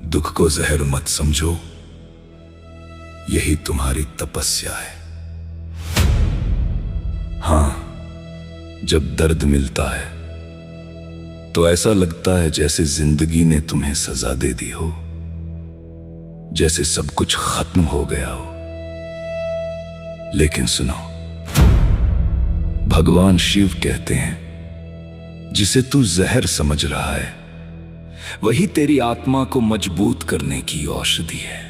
दुख को जहर मत समझो, यही तुम्हारी तपस्या है। हां, जब दर्द मिलता है तो ऐसा लगता है जैसे जिंदगी ने तुम्हें सजा दे दी हो, जैसे सब कुछ खत्म हो गया हो। लेकिन सुनो, भगवान शिव कहते हैं, जिसे तू जहर समझ रहा है वही तेरी आत्मा को मजबूत करने की औषधि है।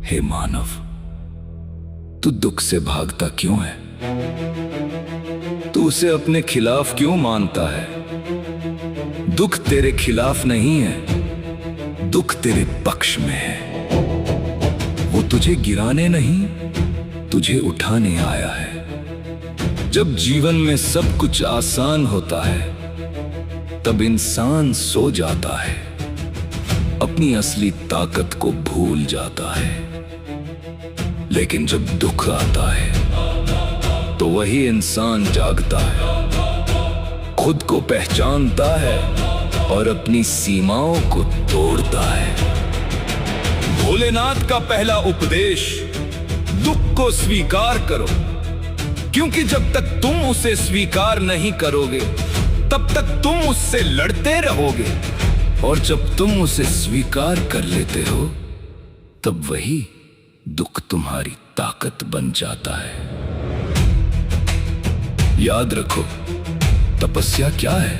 हे मानव, तू दुख से भागता क्यों है? तू उसे अपने खिलाफ क्यों मानता है? दुख तेरे खिलाफ नहीं है, दुख तेरे पक्ष में है। वो तुझे गिराने नहीं, तुझे उठाने आया है। जब जीवन में सब कुछ आसान होता है तब इंसान सो जाता है, अपनी असली ताकत को भूल जाता है। लेकिन जब दुख आता है तो वही इंसान जागता है, खुद को पहचानता है और अपनी सीमाओं को तोड़ता है। भोलेनाथ का पहला उपदेश, दुख को स्वीकार करो, क्योंकि जब तक तुम उसे स्वीकार नहीं करोगे तब तक तुम उससे लड़ते रहोगे, और जब तुम उसे स्वीकार कर लेते हो तब वही दुख तुम्हारी ताकत बन जाता है। याद रखो, तपस्या क्या है?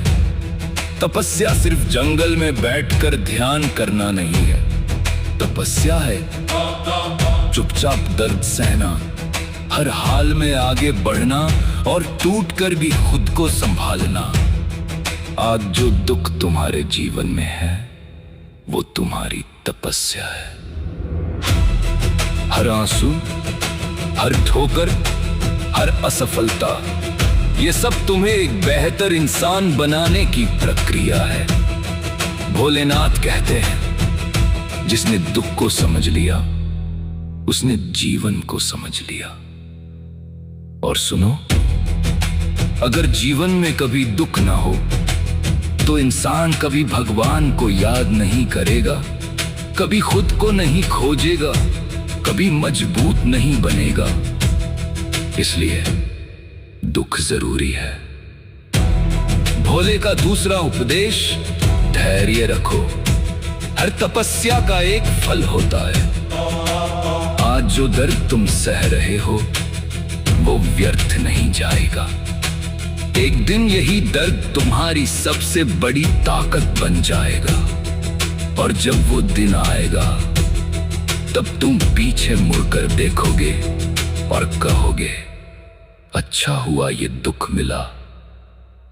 तपस्या सिर्फ जंगल में बैठकर ध्यान करना नहीं है। तपस्या है चुपचाप दर्द सहना, हर हाल में आगे बढ़ना और टूटकर भी खुद को संभालना। आज जो दुख तुम्हारे जीवन में है वो तुम्हारी तपस्या है। हर आंसू, हर ठोकर, हर असफलता, ये सब तुम्हें एक बेहतर इंसान बनाने की प्रक्रिया है। भोलेनाथ कहते हैं, जिसने दुख को समझ लिया उसने जीवन को समझ लिया। और सुनो, अगर जीवन में कभी दुख ना हो तो इंसान कभी भगवान को याद नहीं करेगा, कभी खुद को नहीं खोजेगा, कभी मजबूत नहीं बनेगा। इसलिए दुख जरूरी है। भोले का दूसरा उपदेश, धैर्य रखो, हर तपस्या का एक फल होता है। आज जो दर्द तुम सह रहे हो वो व्यर्थ नहीं जाएगा। एक दिन यही दर्द तुम्हारी सबसे बड़ी ताकत बन जाएगा, और जब वो दिन आएगा तब तुम पीछे मुड़कर देखोगे और कहोगे, अच्छा हुआ ये दुख मिला,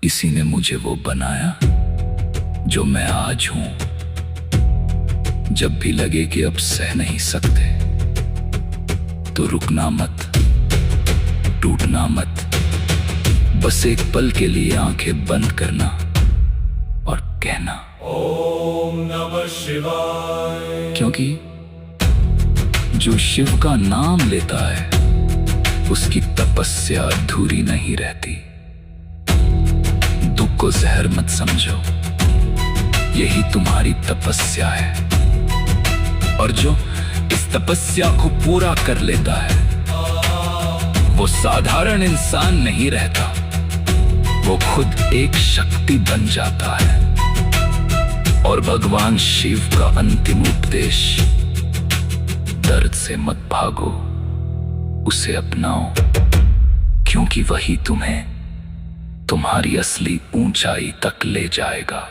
इसी ने मुझे वो बनाया जो मैं आज हूं। जब भी लगे कि अब सह नहीं सकते तो रुकना मत, टूटना मत, बस एक पल के लिए आंखें बंद करना और कहना ओम नमः शिवाय। क्योंकि जो शिव का नाम लेता है उसकी तपस्या अधूरी नहीं रहती। दुख को जहर मत समझो, यही तुम्हारी तपस्या है। और जो इस तपस्या को पूरा कर लेता है वो साधारण इंसान नहीं रहता, वो खुद एक शक्ति बन जाता है। और भगवान शिव का अंतिम उपदेश, दर्द से मत भागो, उसे अपनाओ, क्योंकि वही तुम्हें तुम्हारी असली ऊंचाई तक ले जाएगा।